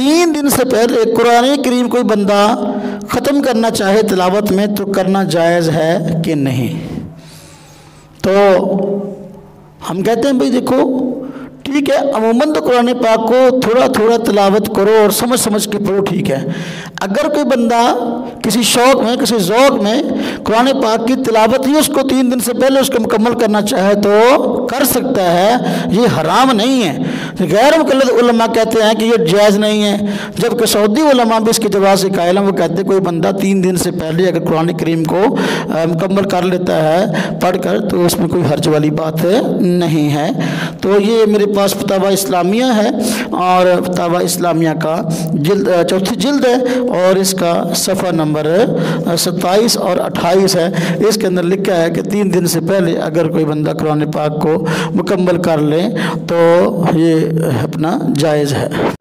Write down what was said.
3 दिन से पहले कुरान करीम कोई बंदा ख़त्म करना चाहे तिलावत में तो करना जायज़ है कि नहीं। तो हम कहते हैं भाई देखो ठीक है, अमूमन तो कुरान पाक को थोड़ा थोड़ा तिलावत करो और समझ समझ के पढ़ो, ठीक है। अगर कोई बंदा किसी शौक़ में किसी ज़ौक़ में कुरान पाक की तिलावत ही उसको 3 दिन से पहले उसको मुकम्मल करना चाहे तो कर सकता है, ये हराम नहीं है। गैर मुक़ल्लिद उलमा कहते हैं कि ये जायज़ नहीं है, जबकि सऊदी उलमा भी इसकी जवाब से कायल हैं। वो कहते हैं कोई बंदा 3 दिन से पहले अगर कुरान करीम को मुकम्मल कर लेता है पढ़ कर तो उसमें कोई हर्ज वाली बात नहीं है। तो ये मेरे पास फतावा इस्लामिया है और फतावा इस्लामिया का चौथी जिल्द है और इसका सफ़ा नंबर 27 और 28 है। इसके अंदर लिखा है कि 3 दिन से पहले अगर कोई बंदा कुरान पाक को मुकम्मल कर ले तो ये अपना जायज़ है।